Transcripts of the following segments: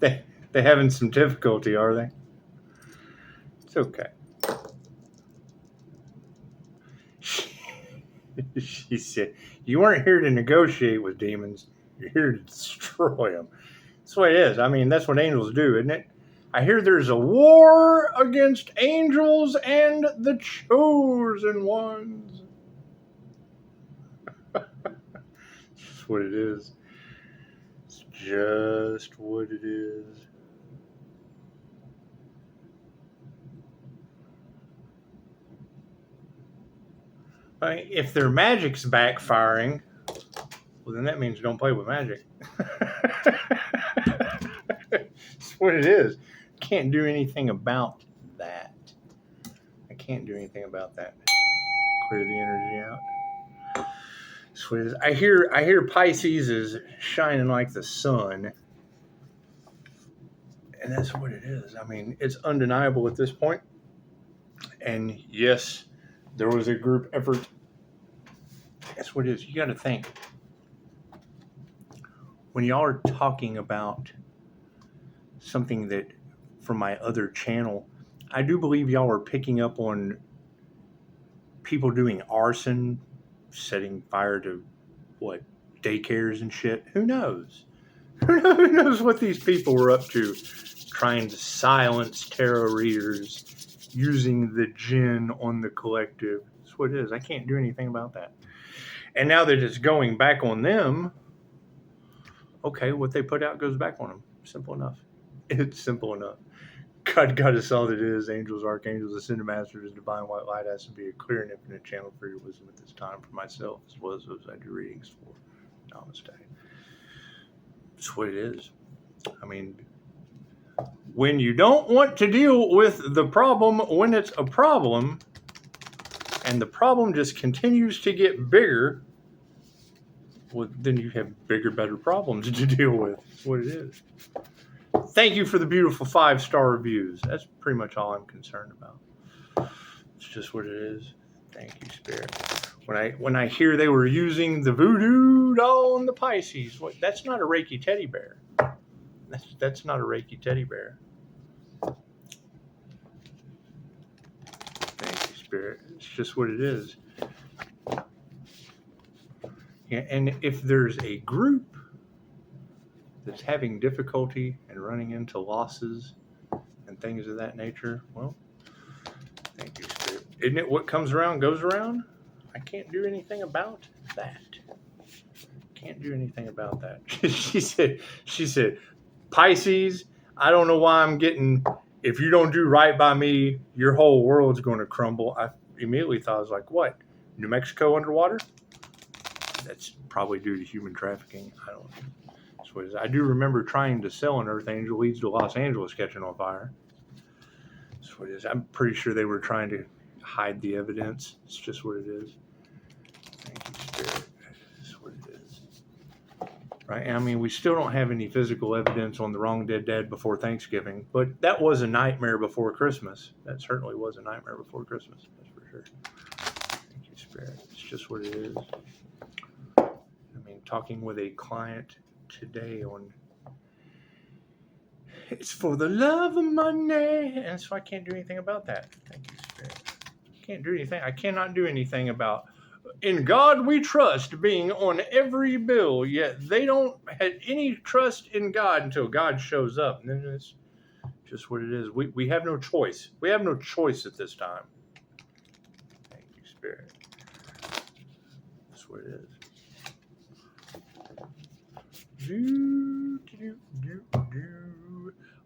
They having some difficulty, are they? It's okay. She said, "You weren't here to negotiate with demons. You're here to destroy them." That's what it is. I mean, that's what angels do, isn't it? I hear there's a war against angels and the chosen ones. That's what it is. It's just what it is. I mean, if their magic's backfiring, well, then that means don't play with magic. That's what it is. Can't do anything about that. I can't do anything about that. Clear the energy out. That's what it is. I hear Pisces is shining like the sun. And that's what it is. I mean, it's undeniable at this point. And yes, there was a group effort. That's what it is. You got to think. When y'all are talking about something that from my other channel, I do believe y'all are picking up on people doing arson, setting fire to daycares and shit. Who knows? Who knows what these people were up to, trying to silence tarot readers, using the jinn on the collective. That's what it is. I can't do anything about that. And now that it's going back on them, okay, what they put out goes back on them. Simple enough. It's simple enough. God us all that is, angels, archangels, ascended masters, divine white light has to be a clear and infinite channel for your wisdom at this time for myself, as well as those I do readings for. Namaste. That's what it is. I mean, when you don't want to deal with the problem when it's a problem, and the problem just continues to get bigger, well, then you have bigger, better problems to deal with. That's what it is. Thank you for the beautiful 5-star reviews. That's pretty much all I'm concerned about. It's just what it is. Thank you, Spirit. When I hear they were using the voodoo doll on the Pisces, that's not a Reiki teddy bear. That's not a Reiki teddy bear. Thank you, Spirit. It's just what it is. Yeah, and if there's a group that's having difficulty and running into losses and things of that nature, well, thank you, Spirit. Isn't it what comes around goes around? I can't do anything about that. Can't do anything about that. She said, Pisces, I don't know why I'm getting, if you don't do right by me, your whole world's going to crumble. I immediately thought, I was like, what? New Mexico underwater? That's probably due to human trafficking. I don't know. That's what it is. I do remember trying to sell an Earth Angel leads to Los Angeles catching on fire. That's what it is. I'm pretty sure they were trying to hide the evidence. It's just what it is. Thank you, Spirit. That's what it is. Right? I mean, we still don't have any physical evidence on the wrong dead dad before Thanksgiving, but that was a nightmare before Christmas. That certainly was a nightmare before Christmas. That's for sure. Thank you, Spirit. It's just what it is. I mean, talking with a client today on, it's for the love of money, and so I can't do anything about that. Thank you, Spirit. Can't do anything. I cannot do anything about in God we trust being on every bill, yet they don't have any trust in God until God shows up. And then it's just what it is. We have no choice. We have no choice at this time. Thank you, Spirit. That's what it is.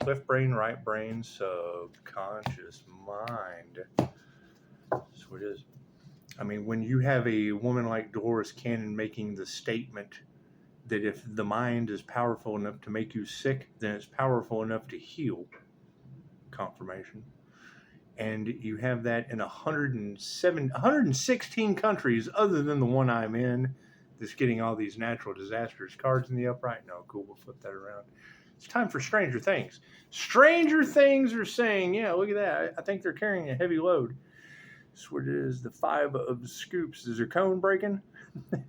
Left brain, right brain, subconscious mind. That's what it is. I mean, when you have a woman like Dolores Cannon making the statement that if the mind is powerful enough to make you sick, then it's powerful enough to heal, confirmation. And you have that in 116 countries other than the one I'm in that's getting all these natural disasters cards in the upright. No, cool, we'll flip that around. It's time for Stranger Things. Stranger Things are saying, yeah, look at that. I think they're carrying a heavy load. That's what it is. The 5 of scoops. Is their cone breaking?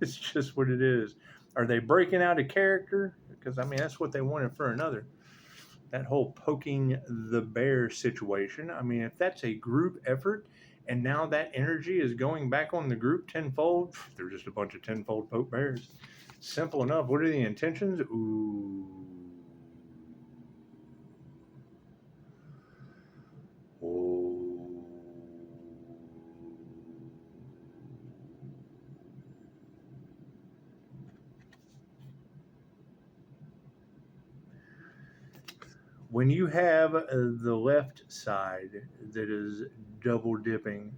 It's just what it is. Are they breaking out of character? Because, I mean, that's what they wanted for another. that whole poking the bear situation. I mean, if that's a group effort and now that energy is going back on the group tenfold, they're just a bunch of tenfold poke bears. Simple enough. What are the intentions? Ooh. Oh. When you have the left side that is double dipping,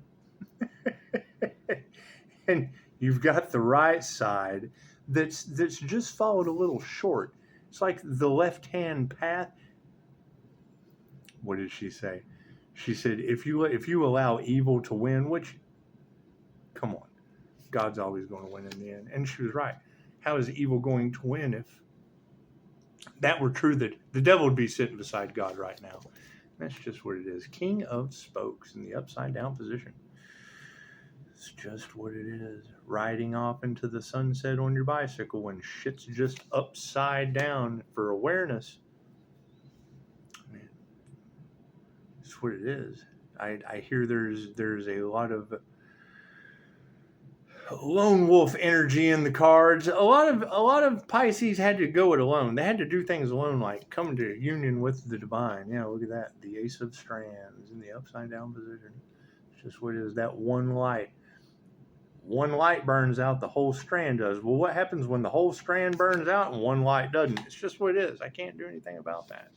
and you've got the right side that's just followed a little short. It's like the left-hand path. What did she say? She said, if you allow evil to win, which, come on, God's always going to win in the end. And she was right. How is evil going to win if that were true? That the devil would be sitting beside God right now. That's just what it is. King of Spokes in the upside down position. It's just what it is. Riding off into the sunset on your bicycle when shit's just upside down for awareness. Man, it's what it is. I hear there's a lot of lone wolf energy in the cards. A lot of Pisces had to go it alone. They had to do things alone, like come to union with the divine. Yeah, look at that. The Ace of Strands in the upside down position. It's just what it is. That one light. One light burns out, the whole strand does. Well, what happens when the whole strand burns out and one light doesn't? It's just what it is. I can't do anything about that.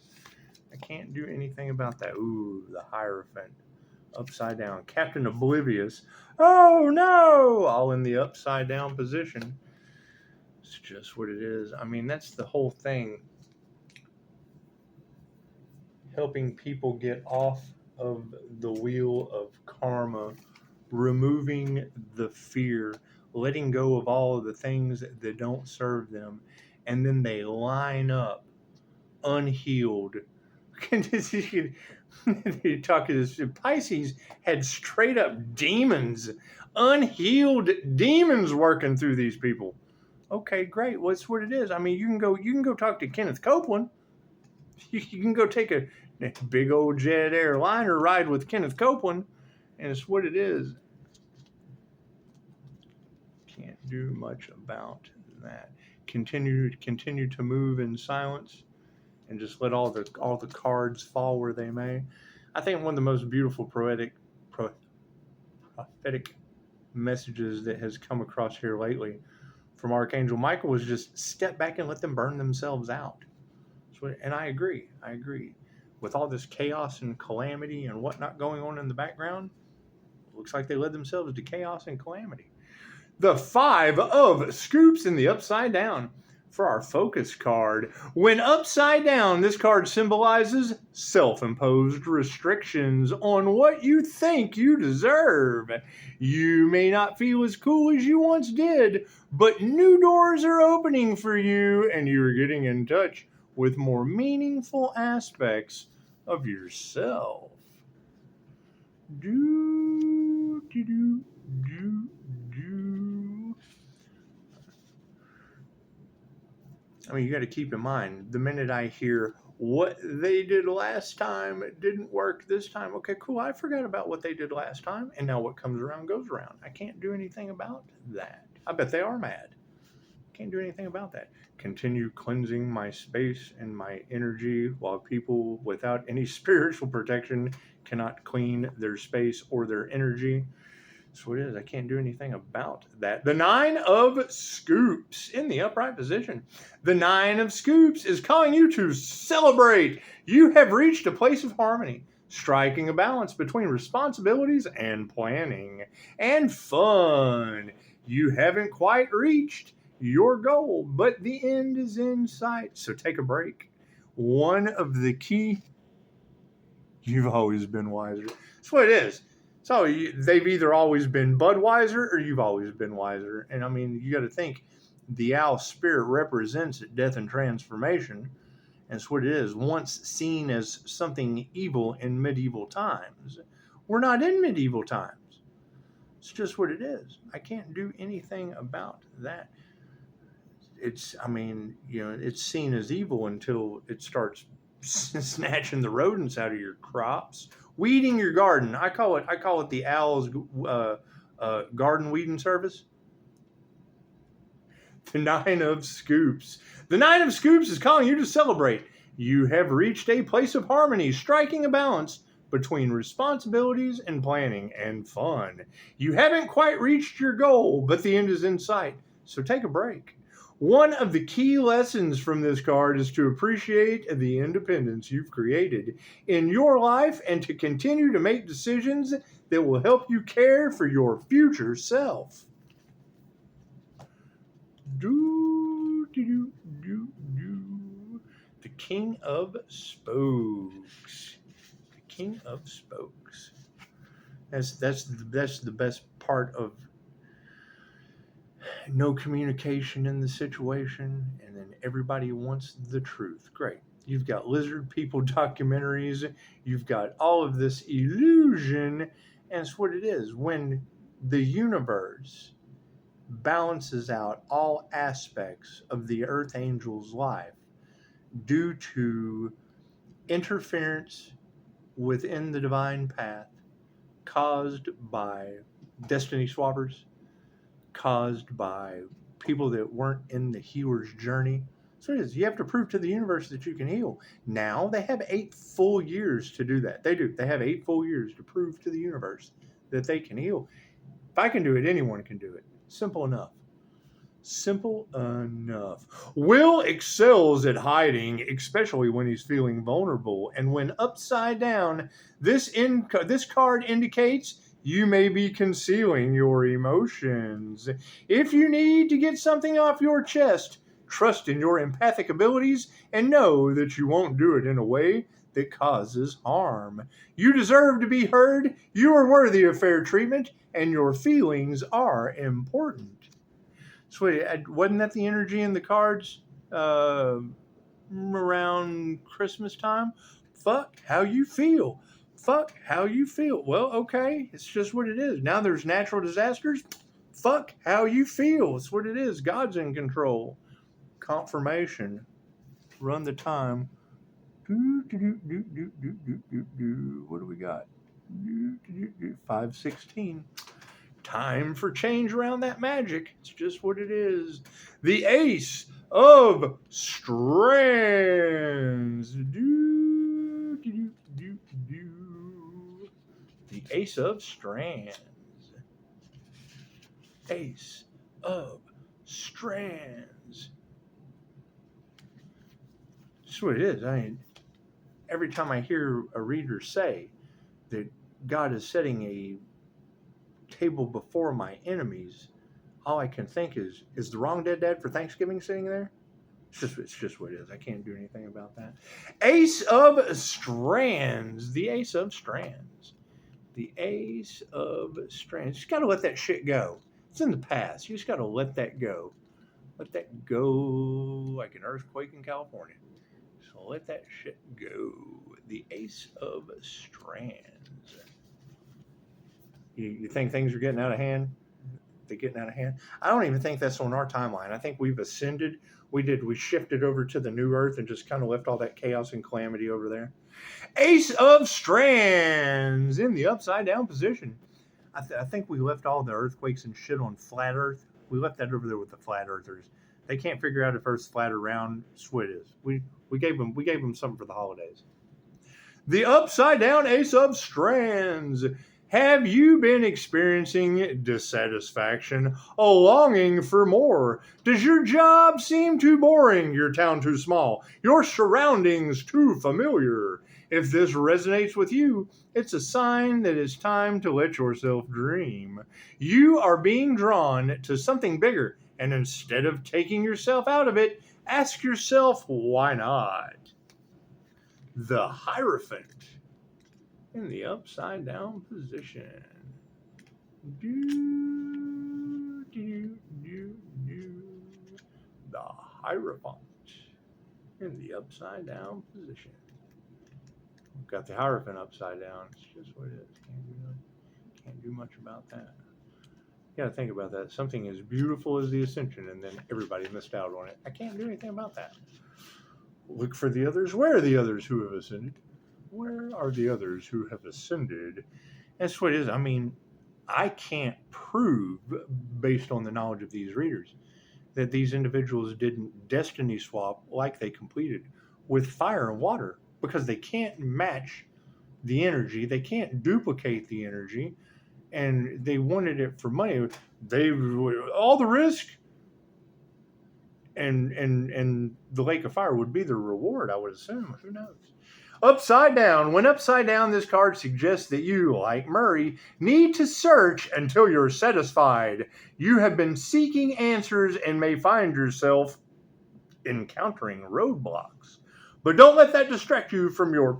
I can't do anything about that. Ooh, the Hierophant. Upside down. Captain Oblivious. Oh, no! All in the upside down position. It's just what it is. I mean, that's the whole thing. Helping people get off of the wheel of karma, removing the fear, letting go of all of the things that don't serve them, and then they line up unhealed. You talk to this Pisces had straight up demons, unhealed demons working through these people. Okay, great. What's what it is? I mean, you can go talk to Kenneth Copeland. You can go take a big old jet airliner ride with Kenneth Copeland, and it's what it is. Can't do much about that. Continue to move in silence, and just let all the cards fall where they may. I think one of the most beautiful prophetic messages that has come across here lately from Archangel Michael was just step back and let them burn themselves out. And I agree. With all this chaos and calamity and whatnot going on in the background, it looks like they led themselves to chaos and calamity. The 5 of Scoops in the upside down. For our focus card, when upside down, this card symbolizes self-imposed restrictions on what you think you deserve. You may not feel as cool as you once did, but new doors are opening for you, and you're getting in touch with more meaningful aspects of yourself. Do. I mean, you got to keep in mind, the minute I hear what they did last time didn't work this time, okay, cool, I forgot about what they did last time, and now what comes around goes around. I can't do anything about that. I bet they are mad. Can't do anything about that. Continue cleansing my space and my energy while people without any spiritual protection cannot clean their space or their energy. That's what it is. I can't do anything about that. The 9 of Scoops in the upright position. The 9 of Scoops is calling you to celebrate. You have reached a place of harmony, striking a balance between responsibilities and planning and fun. You haven't quite reached your goal, but the end is in sight. So take a break. One of the key, you've always been wiser. That's what it is. So they've either always been Budweiser or you've always been wiser. And I mean, you got to think the owl spirit represents death and transformation. And it's what it is. Once seen as something evil in medieval times, we're not in medieval times. It's just what it is. I can't do anything about that. It's, I mean, you know, it's seen as evil until it starts snatching the rodents out of your crops, weeding your garden. I call it the owl's garden weeding service. The Nine of Scoops. The Nine of Scoops is calling you to celebrate. You have reached a place of harmony, striking a balance between responsibilities and planning and fun. You haven't quite reached your goal, but the end is in sight. So take a break. One of the key lessons from this card is to appreciate the independence you've created in your life and to continue to make decisions that will help you care for your future self. The King of Spokes. The King of Spokes. That's the best part of no communication in the situation, and then everybody wants the truth. Great. You've got lizard people documentaries. You've got all of this illusion, and it's what it is. When the universe balances out all aspects of the Earth Angel's life due to interference within the divine path caused by destiny swappers, caused by people that weren't in the healer's journey. So it is. You have to prove to the universe that you can heal. Now they have 8 full years to do that. They do. They have 8 full years to prove to the universe that they can heal. If I can do it, anyone can do it. Simple enough. Simple enough. Will excels at hiding, especially when he's feeling vulnerable. And when upside down, this card indicates you may be concealing your emotions. If you need to get something off your chest, trust in your empathic abilities and know that you won't do it in a way that causes harm. You deserve to be heard, you are worthy of fair treatment, and your feelings are important. So wasn't that the energy in the cards around Christmas time? Fuck how you feel. Fuck how you feel. Well, okay, it's just what it is. Now there's natural disasters. Fuck how you feel. It's what it is. God's in control. Confirmation. Run the time. What do we got? 5:16. Time for change around that magic. It's just what it is. The Ace of Strands. The Ace of Strands. Ace of Strands. That's what it is. I mean, every time I hear a reader say that God is setting a table before my enemies, all I can think is the wrong dead dad for Thanksgiving sitting there? It's just what it is. I can't do anything about that. Ace of Strands. The Ace of Strands. The Ace of Strands. You just got to let that shit go. It's in the past. You just got to let that go. Let that go like an earthquake in California. So let that shit go. The Ace of Strands. You think things are getting out of hand? They're getting out of hand? I don't even think that's on our timeline. I think we've ascended. We shifted over to the new earth and just kind of left all that chaos and calamity over there. Ace of Strands in the upside down position. I think we left all the earthquakes and shit on flat earth. We left that over there with the flat earthers. They can't figure out if Earth's flat or round. That's what it is. We gave them something for the holidays. The upside down Ace of Strands. Have you been experiencing dissatisfaction, a longing for more? Does your job seem too boring, your town too small, your surroundings too familiar? If this resonates with you, it's a sign that it's time to let yourself dream. You are being drawn to something bigger, and instead of taking yourself out of it, ask yourself, why not? The Hierophant. In the upside down position. The Hierophant. In the upside down position. We've got the Hierophant upside down. It's just what it is. Can't do much about that. You gotta think about that. Something as beautiful as the Ascension, and then everybody missed out on it. I can't do anything about that. Look for the others. Where are the others who have ascended? Where are the others who have ascended? That's what it is. I mean, I can't prove, based on the knowledge of these readers, that these individuals didn't destiny swap like they completed with fire and water, because they can't match the energy, they can't duplicate the energy, and they wanted it for money. They all the risk, and the lake of fire would be the reward, I would assume. Who knows? Upside down. When upside down, this card suggests that you, like Murray, need to search until you're satisfied. You have been seeking answers and may find yourself encountering roadblocks. But don't let that distract you from your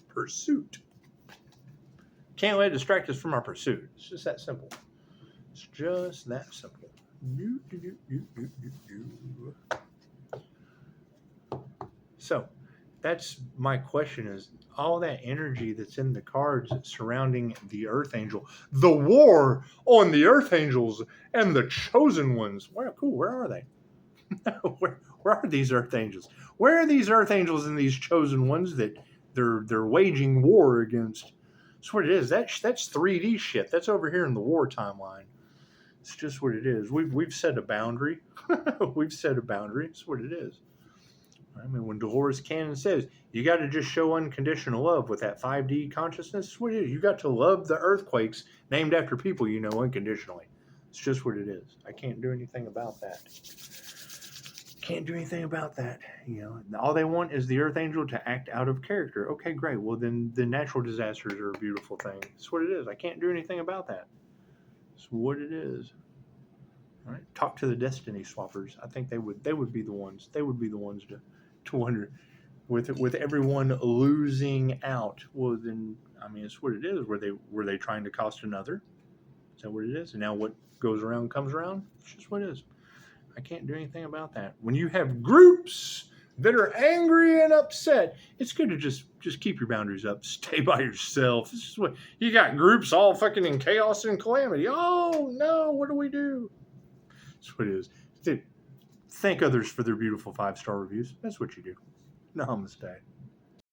pursuit. Can't let it distract us from our pursuit. It's just that simple. It's just that simple. So, that's my question, is all that energy that's in the cards surrounding the Earth Angel, the war on the Earth Angels and the chosen ones. Well, cool. Where are they? where are these Earth Angels? Where are these Earth Angels and these chosen ones that they're waging war against? That's what it is. That's 3D shit. That's over here in the war timeline. It's just what it is. We've set a boundary. We've set a boundary. It's what it is. I mean, when Dolores Cannon says, you got to just show unconditional love with that 5D consciousness, it's what it is. You got to love the earthquakes named after people you know unconditionally. It's just what it is. I can't do anything about that. Can't do anything about that. You know, all they want is the Earth Angel to act out of character. Okay, great. Well, then the natural disasters are a beautiful thing. It's what it is. I can't do anything about that. It's what it is. All right. Talk to the destiny swappers. I think they would be the ones. They would be the ones to wonder, with everyone losing out. Well, then, I mean, it's what it is. Were they trying to cost another? Is that what it is? And now what goes around comes around? It's just what it is. I can't do anything about that. When you have groups that are angry and upset, it's good to just keep your boundaries up. Stay by yourself. This is what you got, groups all fucking in chaos and calamity. Oh no, what do we do? That's what it is. Thank others for their beautiful 5-star reviews. That's what you do. Namaste.